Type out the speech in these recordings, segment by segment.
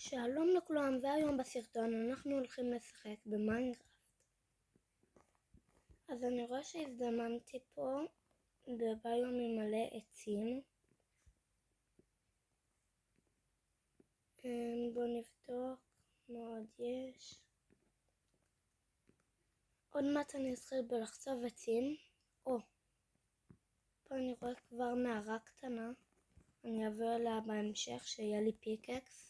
שלום לכולם, והיום בסרטון אנחנו הולכים לשחק במיינקראפט. אז אני רואה שהזדמנתי פה בביום עם מלא עצים. בואו נבדוק מה עוד יש. עוד מעט אני אתחיל בלחצוב עצים. פה אני רואה כבר מערה קטנה, אני אעבור אליה בהמשך שיהיה לי פיקקס.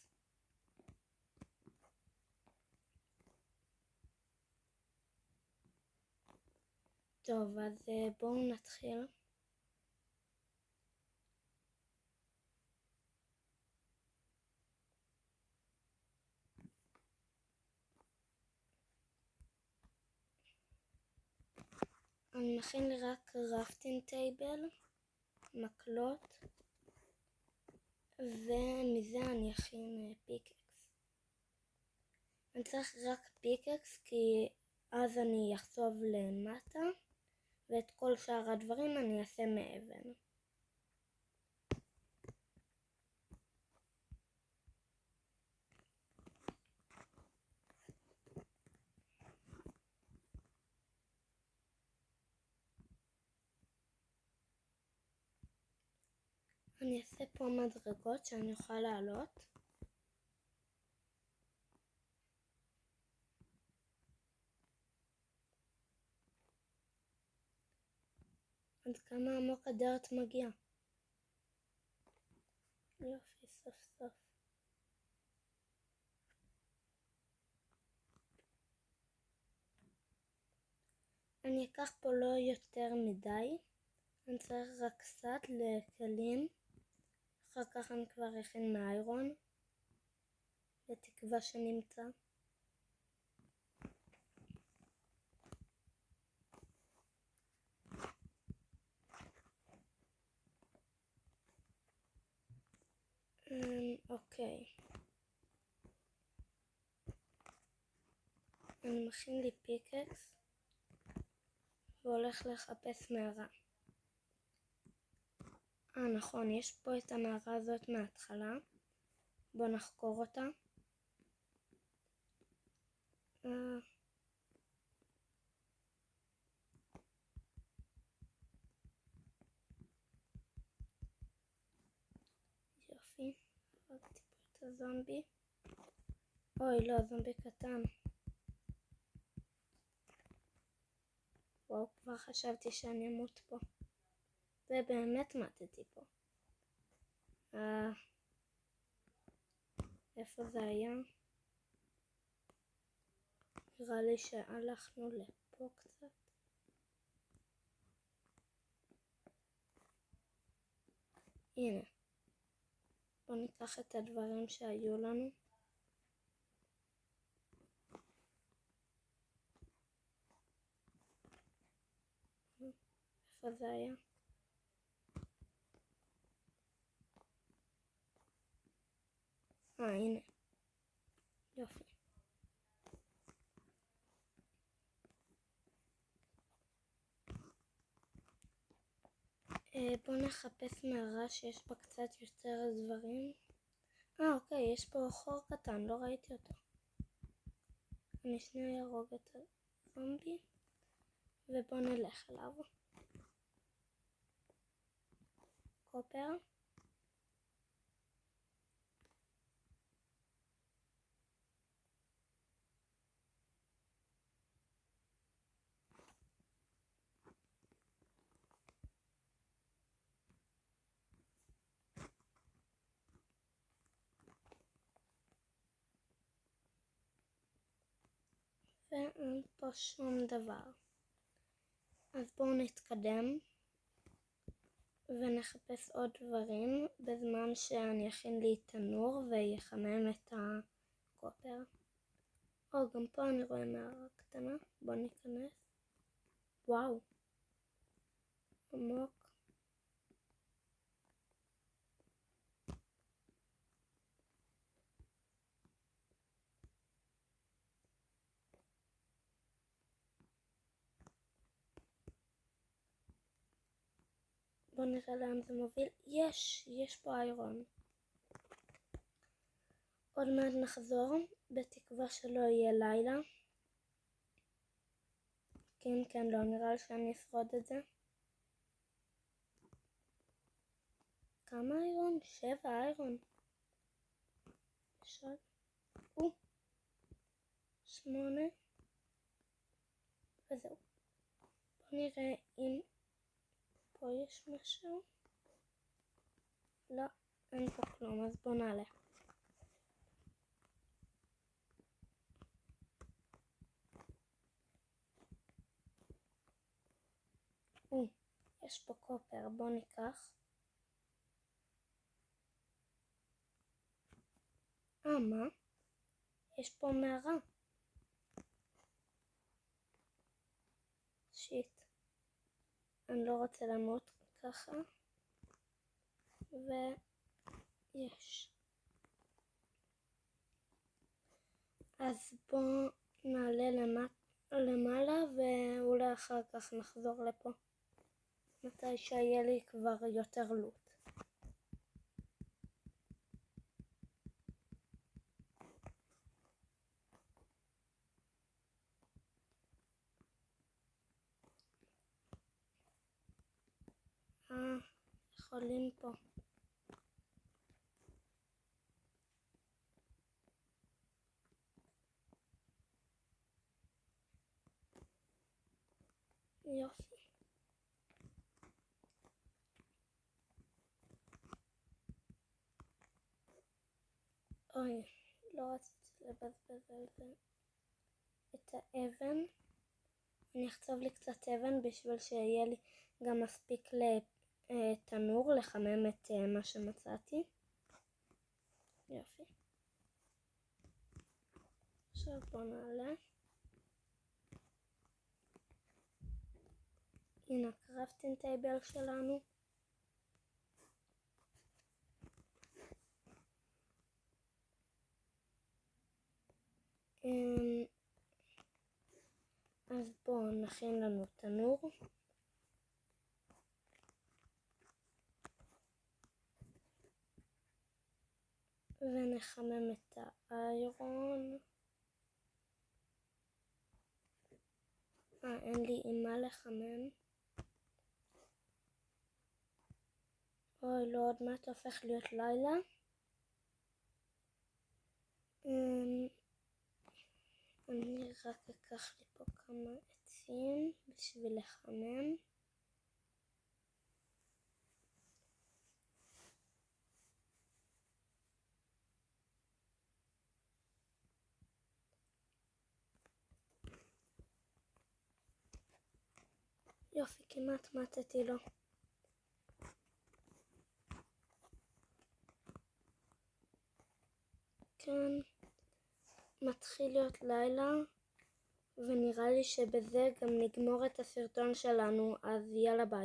טוב, אז בואו נתחיל. אני מכין לי רק רפטינג טייבל, מקלות, ומזה אני אכין פיקקס. אני צריך רק פיקקס כי אז אני אחצוב למטה, ואת כל שאר הדברים אני אעשה מאבן. אני אעשה פה מדרגות שאני אוכל לעלות. עד כמה עמוק הדרך מגיע. יופי, סוף סוף. אני אקח פה לא יותר מדי, אני צריך רק קצת לכלים, אחר כך אני כבר אכין מאיירון, בתקווה שנמצא. אוקיי. אני מכין לי פיקקס והולך לחפש מערה. נכון, יש פה את המערה הזאת מההתחלה. בואו נחקור אותה. יופי, הרגתי פה את הזומבי. אוי לא, זומבי קטן. וואו, כבר חשבתי שאני אמות פה. ובאמת מתתי פה. איפה זה היה? נראה לי שהלכנו לפה קצת. הנה. בואו ניקח את הדברים שהיו לנו. איפה זה היה? הנה. יופי. בואו נחפש מערה שיש בה קצת יותר דברים. אוקיי, יש פה חור קטן, לא ראיתי אותו. אני שנייה ארוג את הזומבי, ובואו נלך אליו. קופר. ואין פה שום דבר. אז בואו נתקדם ונחפש עוד דברים בזמן שאני אכין לי תנור ויחמם את הקופר. גם פה אני רואה מערה קטנה. בואו ניכנס. וואו, עמוק. בואו נראה לאן זה מוביל. יש פה איירון. עוד מעט נחזור, בתקווה שלא יהיה לילה. כי אם כן, לא נראה לי שאני אשרוד את זה. כמה איירון? 7 איירון. 8. וזהו. בוא נראה אם פה יש משהו. לא, אין פה כלום, אז בוא נעלה. יש פה קופר, בוא ניקח. מה? יש פה מערה. שיט. אני לא רוצה למות ככה. ויש. אז בוא נעלה למעלה ואולי אחר כך נחזור לפה. מתי שיהיה לי כבר יותר לוט. יכולים פה. יופי. אוי, לא רציתי לבזבז על זה את האבן. אני אחצוב לי קצת אבן בשביל שיהיה לי גם מספיק לתנור לחמם את מה שמצאתי. יופי. עכשיו בוא נעלה. הנה הקרפטינג טייבל שלנו. אז בואו נכין לנו תנור. ונחמם את האיירון. אין לי עם מה לחמם. אוי, לא, עוד מעט הופך להיות לילה. אני רק אקח לי פה כמה עצים בשביל לחמם. יופי, כמעט מצאתי לו. כן, מתחיל להיות לילה, ונראה לי שבזה גם נגמור את הסרטון שלנו, אז יאללה ביי.